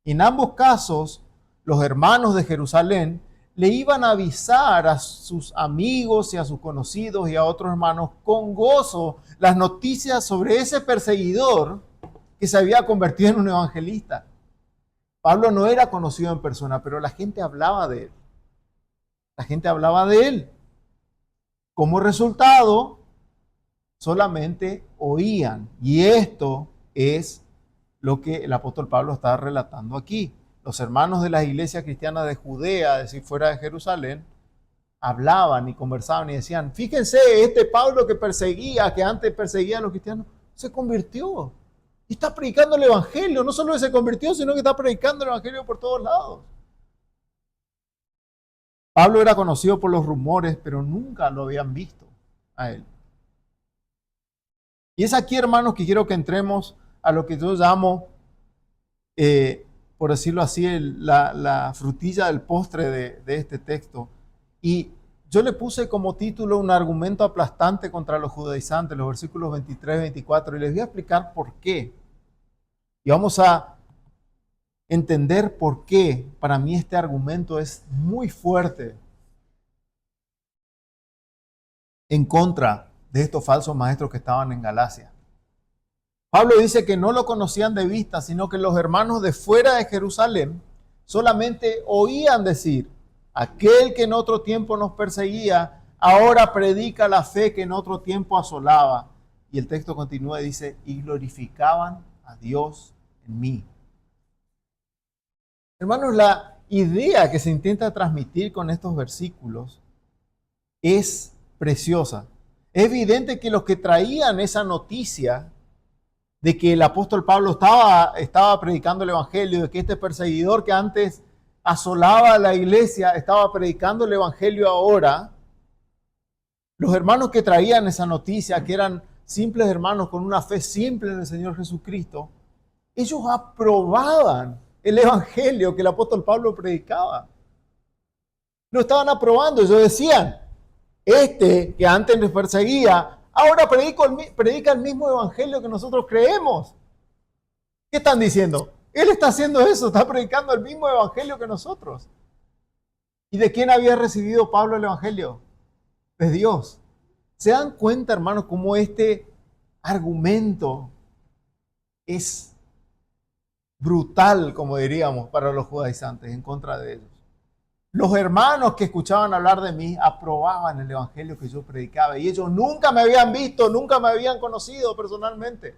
En ambos casos, los hermanos de Jerusalén le iban a avisar a sus amigos y a sus conocidos y a otros hermanos con gozo las noticias sobre ese perseguidor que se había convertido en un evangelista. Pablo no era conocido en persona, pero la gente hablaba de él. La gente hablaba de él. Como resultado, solamente oían. Y esto es lo que el apóstol Pablo está relatando aquí. Los hermanos de las iglesias cristianas de Judea, es decir, fuera de Jerusalén, hablaban y conversaban y decían: fíjense, este Pablo que perseguía, que antes perseguía a los cristianos, se convirtió. Y está predicando el evangelio. No solo se convirtió, sino que está predicando el evangelio por todos lados. Pablo era conocido por los rumores, pero nunca lo habían visto a él. Y es aquí, hermanos, que quiero que entremos a lo que yo llamo, por decirlo así, la frutilla del postre de este texto. Y yo le puse como título un argumento aplastante contra los judaizantes, los versículos 23 y 24, y les voy a explicar por qué. Y vamos a entender por qué para mí este argumento es muy fuerte en contra de estos falsos maestros que estaban en Galacia. Pablo dice que no lo conocían de vista, sino que los hermanos de fuera de Jerusalén solamente oían decir: aquel que en otro tiempo nos perseguía, ahora predica la fe que en otro tiempo asolaba. Y el texto continúa y dice: y glorificaban a Dios en mí. Hermanos, la idea que se intenta transmitir con estos versículos es preciosa. Es evidente que los que traían esa noticia de que el apóstol Pablo estaba predicando el evangelio, de que este perseguidor que antes asolaba a la iglesia estaba predicando el evangelio ahora, los hermanos que traían esa noticia, que eran simples hermanos con una fe simple en el Señor Jesucristo, ellos aprobaban el evangelio que el apóstol Pablo predicaba. Lo estaban aprobando. Ellos decían: este que antes nos perseguía, ahora predica el mismo evangelio que nosotros creemos. ¿Qué están diciendo? Él está haciendo eso, está predicando el mismo evangelio que nosotros. ¿Y de quién había recibido Pablo el evangelio? De Dios. ¿Se dan cuenta, hermanos, cómo este argumento es brutal, como diríamos, para los judaizantes en contra de ellos? Los hermanos que escuchaban hablar de mí aprobaban el evangelio que yo predicaba, y ellos nunca me habían visto, nunca me habían conocido personalmente.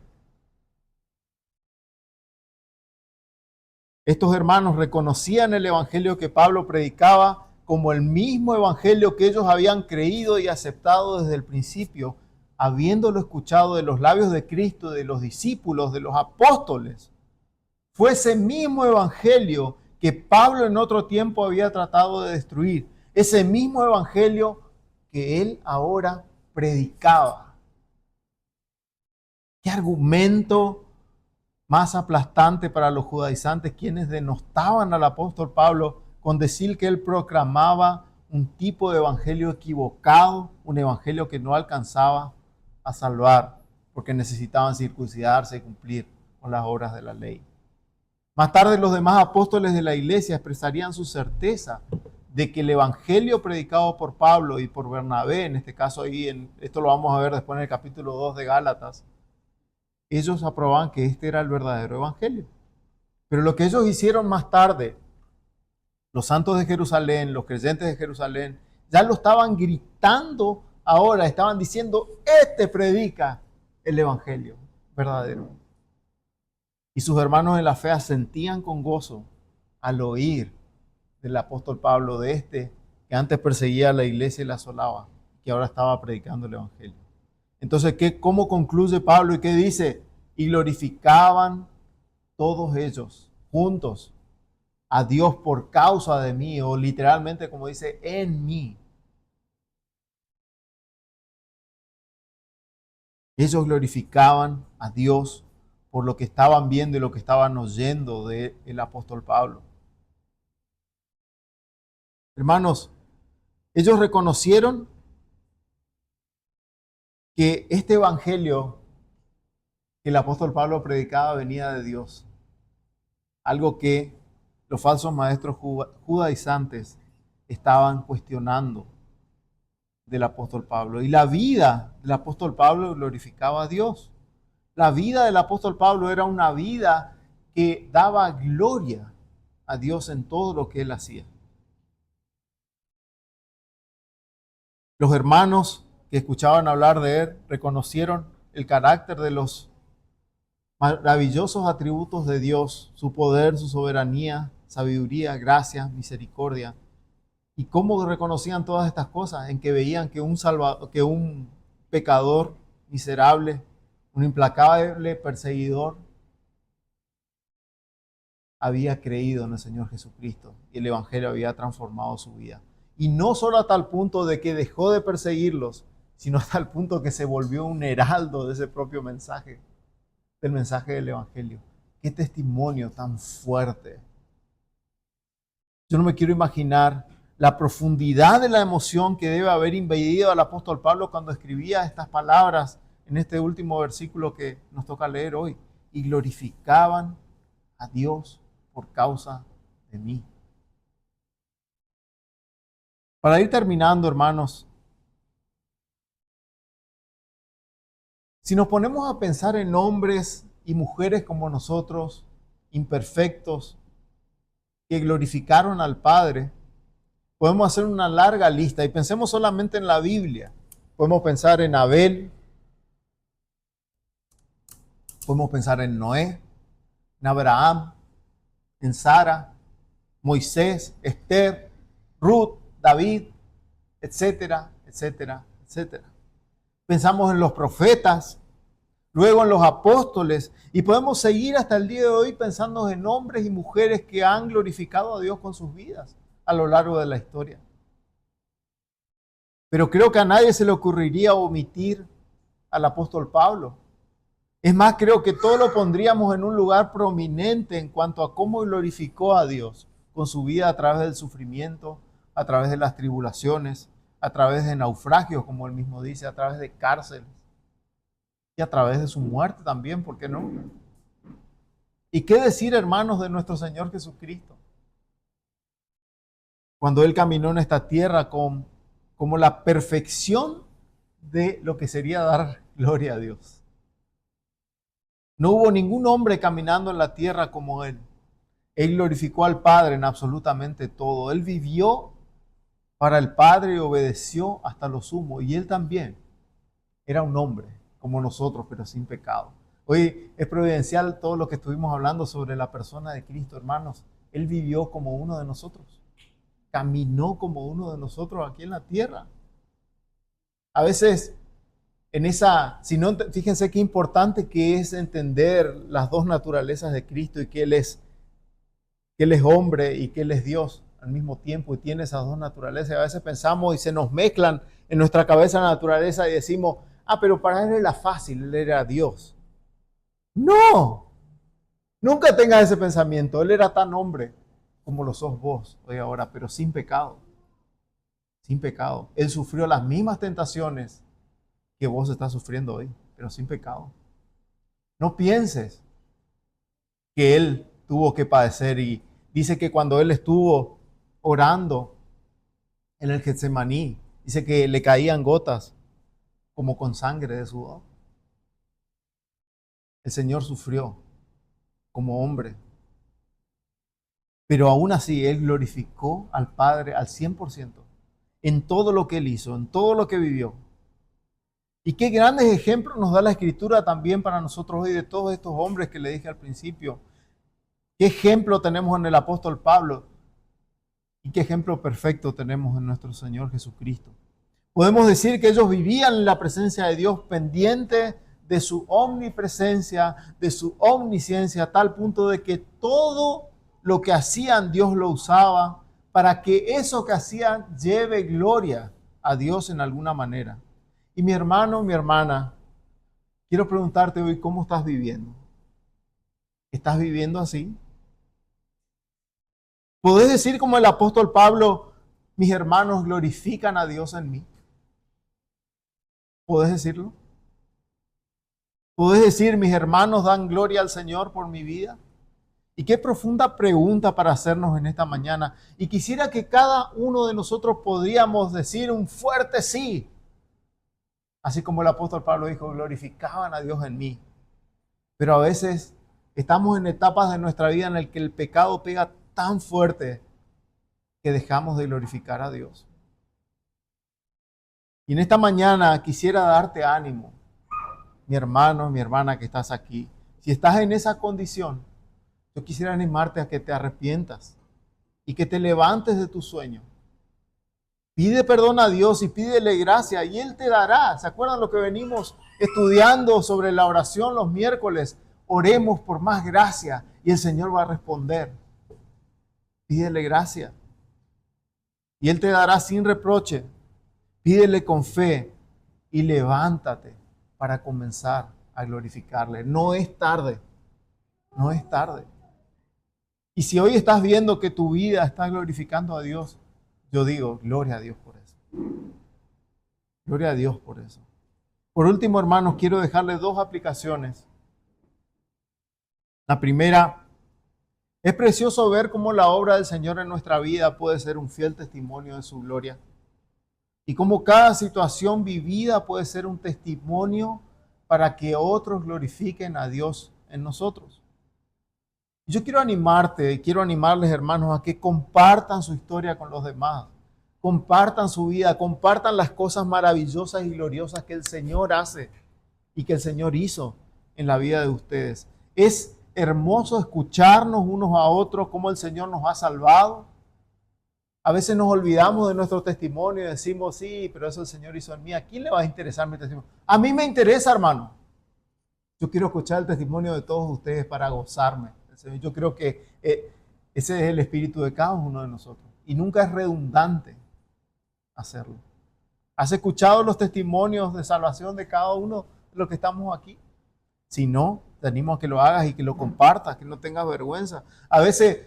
Estos hermanos reconocían el evangelio que Pablo predicaba como el mismo evangelio que ellos habían creído y aceptado desde el principio, habiéndolo escuchado de los labios de Cristo, de los discípulos, de los apóstoles. Fue ese mismo evangelio que Pablo en otro tiempo había tratado de destruir. Ese mismo evangelio que él ahora predicaba. ¿Qué argumento más aplastante para los judaizantes, quienes denostaban al apóstol Pablo con decir que él proclamaba un tipo de evangelio equivocado, un evangelio que no alcanzaba a salvar, porque necesitaban circuncidarse y cumplir con las obras de la ley? Más tarde los demás apóstoles de la iglesia expresarían su certeza de que el evangelio predicado por Pablo y por Bernabé, en este caso esto lo vamos a ver después en el capítulo 2 de Gálatas, ellos aprobaban que este era el verdadero evangelio. Pero lo que ellos hicieron más tarde, los santos de Jerusalén, los creyentes de Jerusalén, ya lo estaban gritando ahora, estaban diciendo: este predica el evangelio verdadero. Y sus hermanos en la fe asentían con gozo al oír del apóstol Pablo, de este que antes perseguía a la iglesia y la asolaba, que ahora estaba predicando el evangelio. Entonces, ¿cómo concluye Pablo y qué dice? Y glorificaban todos ellos juntos a Dios por causa de mí, o literalmente como dice, en mí. Ellos glorificaban a Dios por lo que estaban viendo y lo que estaban oyendo del apóstol Pablo. Hermanos, ellos reconocieron que este evangelio que el apóstol Pablo predicaba venía de Dios. Algo que los falsos maestros judaizantes estaban cuestionando del apóstol Pablo. Y la vida del apóstol Pablo glorificaba a Dios. La vida del apóstol Pablo era una vida que daba gloria a Dios en todo lo que él hacía. Los hermanos que escuchaban hablar de él reconocieron el carácter de los maravillosos atributos de Dios, su poder, su soberanía, sabiduría, gracia, misericordia. ¿Y cómo reconocían todas estas cosas? En que veían que un pecador miserable, un implacable perseguidor, había creído en el Señor Jesucristo y el evangelio había transformado su vida. Y no solo a tal punto de que dejó de perseguirlos, sino hasta el punto que se volvió un heraldo de ese propio mensaje, del mensaje del evangelio. Qué testimonio tan fuerte Yo no me quiero imaginar la profundidad de la emoción que debe haber invadido al apóstol Pablo cuando escribía estas palabras en este último versículo que nos toca leer hoy. Y glorificaban a Dios por causa de mí. Para ir terminando, hermanos, si nos ponemos a pensar en hombres y mujeres como nosotros, imperfectos, que glorificaron al Padre, podemos hacer una larga lista y pensemos solamente en la Biblia. Podemos pensar en Abel, podemos pensar en Noé, en Abraham, en Sara, Moisés, Esther, Ruth, David, etcétera, etcétera, etcétera. Pensamos en los profetas, luego en los apóstoles, y podemos seguir hasta el día de hoy pensando en hombres y mujeres que han glorificado a Dios con sus vidas a lo largo de la historia. Pero creo que a nadie se le ocurriría omitir al apóstol Pablo. Es más, creo que todo lo pondríamos en un lugar prominente en cuanto a cómo glorificó a Dios con su vida a través del sufrimiento, a través de las tribulaciones, a través de naufragios, como él mismo dice, a través de cárceles y a través de su muerte también, ¿por qué no? ¿Y qué decir, hermanos, de nuestro Señor Jesucristo? Cuando Él caminó en esta tierra como la perfección de lo que sería dar gloria a Dios. No hubo ningún hombre caminando en la tierra como Él. Él glorificó al Padre en absolutamente todo. Él vivió para el Padre y obedeció hasta lo sumo. Y Él también era un hombre como nosotros, pero sin pecado. Hoy es providencial todo lo que estuvimos hablando sobre la persona de Cristo, hermanos. Él vivió como uno de nosotros. Caminó como uno de nosotros aquí en la tierra. A veces fíjense qué importante que es entender las dos naturalezas de Cristo y que Él es hombre y que Él es Dios al mismo tiempo y tiene esas dos naturalezas. A veces pensamos y se nos mezclan en nuestra cabeza la naturaleza y decimos, pero para Él era fácil, Él era Dios. No, nunca tengas ese pensamiento. Él era tan hombre como lo sos vos hoy ahora, pero sin pecado. Sin pecado. Él sufrió las mismas tentaciones que vos estás sufriendo hoy, pero sin pecado. No pienses que Él tuvo que padecer, y dice que cuando Él estuvo orando en el Getsemaní, dice que le caían gotas como con sangre de sudor. El Señor sufrió como hombre, pero aún así Él glorificó al Padre al 100% en todo lo que Él hizo, en todo lo que vivió. Y qué grandes ejemplos nos da la Escritura también para nosotros hoy de todos estos hombres que le dije al principio. ¿Qué ejemplo tenemos en el apóstol Pablo? ¿Y qué ejemplo perfecto tenemos en nuestro Señor Jesucristo? Podemos decir que ellos vivían en la presencia de Dios, pendiente de su omnipresencia, de su omnisciencia, a tal punto de que todo lo que hacían Dios lo usaba para que eso que hacían lleve gloria a Dios en alguna manera. Y mi hermano, mi hermana, quiero preguntarte hoy, ¿cómo estás viviendo? ¿Estás viviendo así? ¿Podés decir como el apóstol Pablo, mis hermanos glorifican a Dios en mí? ¿Podés decirlo? ¿Podés decir, mis hermanos dan gloria al Señor por mi vida? Y qué profunda pregunta para hacernos en esta mañana. Y quisiera que cada uno de nosotros podríamos decir un fuerte sí. Así como el apóstol Pablo dijo, glorificaban a Dios en mí. Pero a veces estamos en etapas de nuestra vida en las que el pecado pega tan fuerte que dejamos de glorificar a Dios. Y en esta mañana quisiera darte ánimo, mi hermano, mi hermana que estás aquí. Si estás en esa condición, yo quisiera animarte a que te arrepientas y que te levantes de tu sueño. Pide perdón a Dios y pídele gracia y Él te dará. ¿Se acuerdan lo que venimos estudiando sobre la oración los miércoles? Oremos por más gracia y el Señor va a responder. Pídele gracia y Él te dará sin reproche. Pídele con fe y levántate para comenzar a glorificarle. No es tarde, no es tarde. Y si hoy estás viendo que tu vida está glorificando a Dios, yo digo, gloria a Dios por eso. Gloria a Dios por eso. Por último, hermanos, quiero dejarles dos aplicaciones. La primera, es precioso ver cómo la obra del Señor en nuestra vida puede ser un fiel testimonio de su gloria. Y cómo cada situación vivida puede ser un testimonio para que otros glorifiquen a Dios en nosotros. Yo quiero animarte, quiero animarles, hermanos, a que compartan su historia con los demás. Compartan su vida, compartan las cosas maravillosas y gloriosas que el Señor hace y que el Señor hizo en la vida de ustedes. Es hermoso escucharnos unos a otros, cómo el Señor nos ha salvado. A veces nos olvidamos de nuestro testimonio y decimos, sí, pero eso el Señor hizo en mí. ¿A quién le va a interesar mi testimonio? A mí me interesa, hermano. Yo quiero escuchar el testimonio de todos ustedes para gozarme. Yo creo que ese es el espíritu de cada uno de nosotros. Y nunca es redundante hacerlo. ¿Has escuchado los testimonios de salvación de cada uno de los que estamos aquí? Si no, te animo a que lo hagas y que lo compartas, que no tengas vergüenza. A veces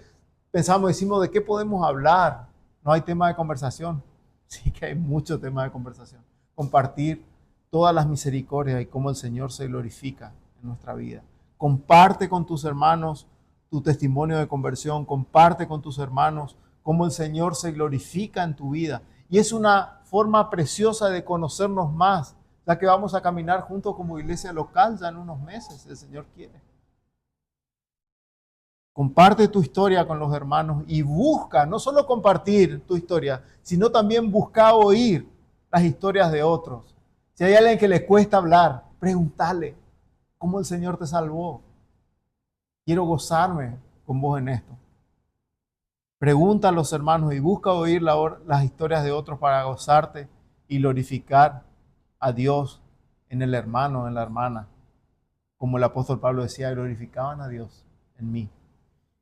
decimos, ¿de qué podemos hablar? No hay tema de conversación. Sí que hay mucho tema de conversación. Compartir todas las misericordias y cómo el Señor se glorifica en nuestra vida. Comparte con tus hermanos tu testimonio de conversión. Comparte con tus hermanos cómo el Señor se glorifica en tu vida. Y es una forma preciosa de conocernos más, ya que vamos a caminar juntos como iglesia local ya en unos meses, el Señor quiere. Comparte tu historia con los hermanos y busca, no solo compartir tu historia, sino también busca oír las historias de otros. Si hay alguien que le cuesta hablar, pregúntale cómo el Señor te salvó. Quiero gozarme con vos en esto. Pregunta a los hermanos y busca oír las historias de otros para gozarte y glorificar a Dios en el hermano, en la hermana. Como el apóstol Pablo decía, glorificaban a Dios en mí.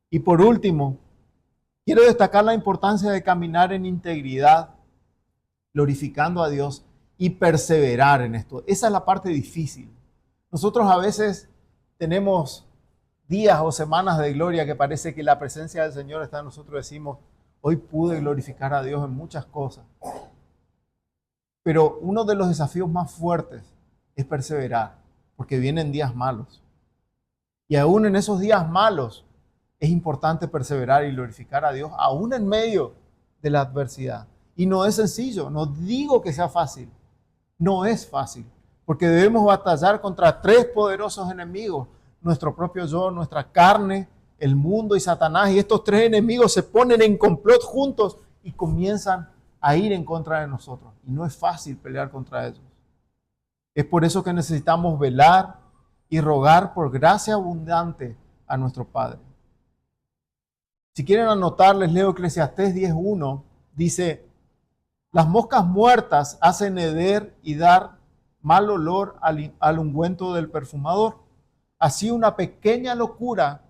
Y por último, quiero destacar la importancia de caminar en integridad, glorificando a Dios y perseverar en esto. Esa es la parte difícil. Nosotros a veces tenemos días o semanas de gloria que parece que la presencia del Señor está en nosotros. Decimos, hoy pude glorificar a Dios en muchas cosas. Pero uno de los desafíos más fuertes es perseverar, porque vienen días malos. Y aún en esos días malos es importante perseverar y glorificar a Dios, aún en medio de la adversidad. Y no es sencillo, no digo que sea fácil, no es fácil, porque debemos batallar contra tres poderosos enemigos: nuestro propio yo, nuestra carne, el mundo y Satanás. Y estos tres enemigos se ponen en complot juntos y comienzan a ir en contra de nosotros. Y no es fácil pelear contra ellos. Es por eso que necesitamos velar y rogar por gracia abundante a nuestro Padre. Si quieren anotar, les leo Eclesiastés 10:1. Dice, las moscas muertas hacen heder y dar mal olor al ungüento del perfumador. Así una pequeña locura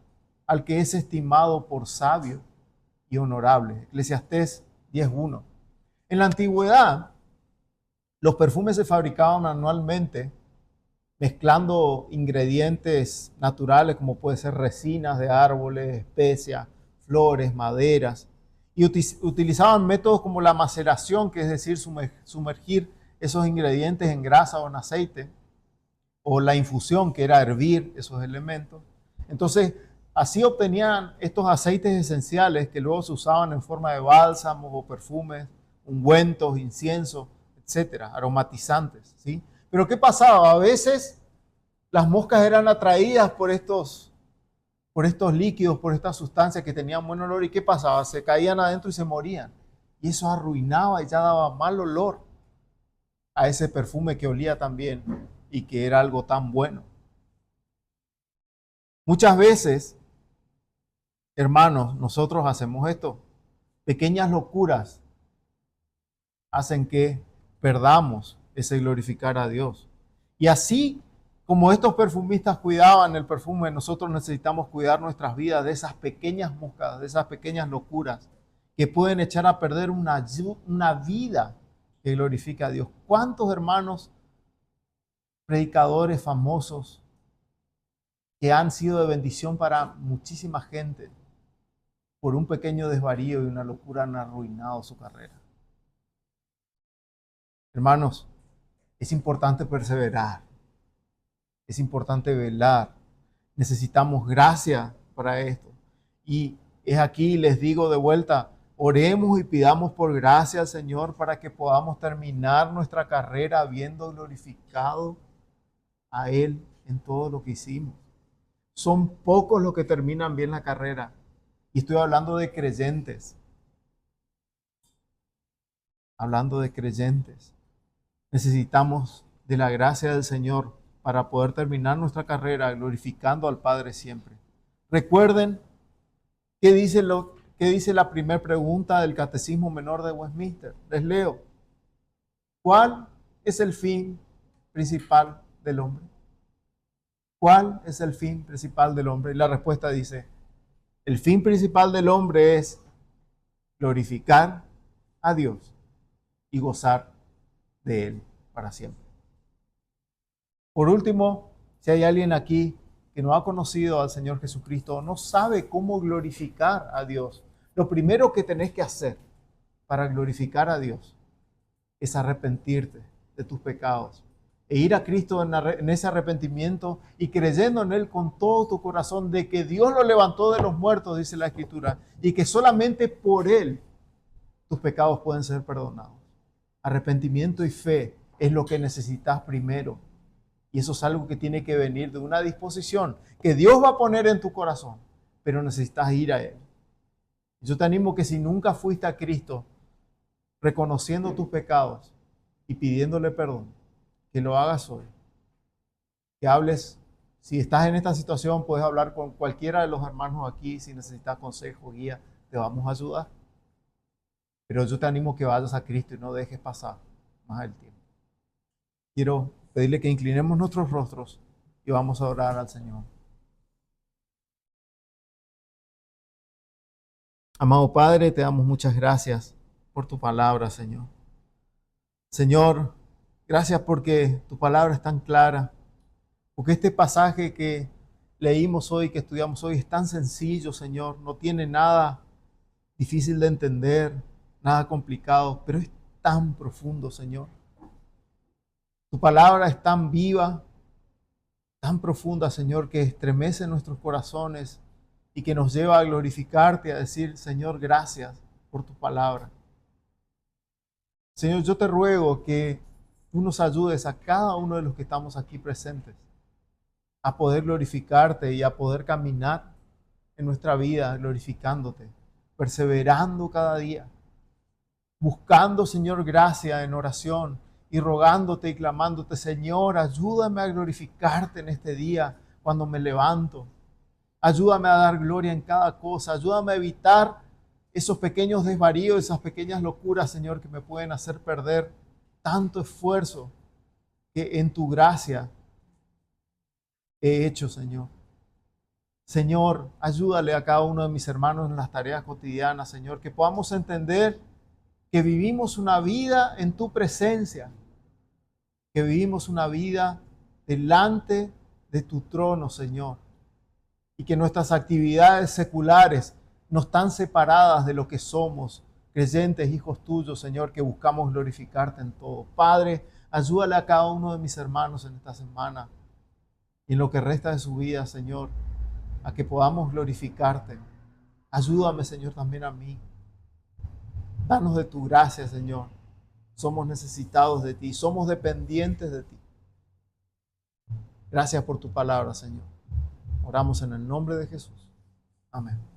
al que es estimado por sabio y honorable. Eclesiastés 10:1. En la antigüedad, los perfumes se fabricaban manualmente, mezclando ingredientes naturales como puede ser resinas de árboles, especias, flores, maderas, y utilizaban métodos como la maceración, que es decir, sumergir esos ingredientes en grasa o en aceite, o la infusión, que era hervir esos elementos. Entonces, así obtenían estos aceites esenciales que luego se usaban en forma de bálsamos o perfumes, ungüentos, inciensos, etcétera, aromatizantes, ¿sí? Pero ¿qué pasaba? A veces las moscas eran atraídas por estos líquidos, por estas sustancias que tenían buen olor. ¿Y qué pasaba? Se caían adentro y se morían. Y eso arruinaba y ya daba mal olor a ese perfume que olía tan bien y que era algo tan bueno. Muchas veces, hermanos, nosotros hacemos esto. Pequeñas locuras hacen que perdamos ese glorificar a Dios. Y así como estos perfumistas cuidaban el perfume, nosotros necesitamos cuidar nuestras vidas de esas pequeñas moscas, de esas pequeñas locuras que pueden echar a perder una vida que glorifica a Dios. ¿Cuántos hermanos predicadores famosos que han sido de bendición para muchísima gente por un pequeño desvarío y una locura han arruinado su carrera. Hermanos, es importante perseverar, es importante velar. Necesitamos gracia para esto. Y es aquí, les digo de vuelta, oremos y pidamos por gracia al Señor para que podamos terminar nuestra carrera habiendo glorificado a Él en todo lo que hicimos. Son pocos los que terminan bien la carrera. Y estoy hablando de creyentes. Hablando de creyentes. Necesitamos de la gracia del Señor para poder terminar nuestra carrera glorificando al Padre siempre. Recuerden qué dice la primera pregunta del Catecismo Menor de Westminster. Les leo. ¿Cuál es el fin principal del hombre? ¿Cuál es el fin principal del hombre? Y la respuesta dice, el fin principal del hombre es glorificar a Dios y gozar de Él para siempre. Por último, si hay alguien aquí que no ha conocido al Señor Jesucristo o no sabe cómo glorificar a Dios, lo primero que tenés que hacer para glorificar a Dios es arrepentirte de tus pecados e ir a Cristo en ese arrepentimiento y creyendo en Él con todo tu corazón de que Dios lo levantó de los muertos, dice la Escritura, y que solamente por Él tus pecados pueden ser perdonados. Arrepentimiento y fe es lo que necesitas primero. Y eso es algo que tiene que venir de una disposición que Dios va a poner en tu corazón, pero necesitas ir a Él. Yo te animo que si nunca fuiste a Cristo, reconociendo tus pecados y pidiéndole perdón, que lo hagas hoy. Que hables, si estás en esta situación, puedes hablar con cualquiera de los hermanos aquí, si necesitas consejo, guía, te vamos a ayudar. Pero yo te animo que vayas a Cristo y no dejes pasar más el tiempo. Quiero pedirle que inclinemos nuestros rostros y vamos a orar al Señor. Amado Padre, te damos muchas gracias por tu palabra, Señor. Señor, gracias porque tu palabra es tan clara, porque este pasaje que leímos hoy, que estudiamos hoy, es tan sencillo, Señor, no tiene nada difícil de entender, nada complicado, pero es tan profundo, Señor. Tu palabra es tan viva, tan profunda, Señor, que estremece nuestros corazones y que nos lleva a glorificarte, a decir, Señor, gracias por tu palabra. Señor, yo te ruego que tú nos ayudes a cada uno de los que estamos aquí presentes a poder glorificarte y a poder caminar en nuestra vida glorificándote, perseverando cada día, buscando, Señor, gracia en oración y rogándote y clamándote, Señor, ayúdame a glorificarte en este día cuando me levanto. Ayúdame a dar gloria en cada cosa. Ayúdame a evitar esos pequeños desvaríos, esas pequeñas locuras, Señor, que me pueden hacer perder tanto esfuerzo que en tu gracia he hecho, Señor. Señor, ayúdale a cada uno de mis hermanos en las tareas cotidianas, Señor, que podamos entender que vivimos una vida en tu presencia, que vivimos una vida delante de tu trono, Señor, y que nuestras actividades seculares no están separadas de lo que somos, creyentes, hijos tuyos, Señor, que buscamos glorificarte en todo. Padre, ayúdale a cada uno de mis hermanos en esta semana y en lo que resta de su vida, Señor, a que podamos glorificarte. Ayúdame, Señor, también a mí. Danos de tu gracia, Señor. Somos necesitados de ti, somos dependientes de ti. Gracias por tu palabra, Señor. Oramos en el nombre de Jesús. Amén.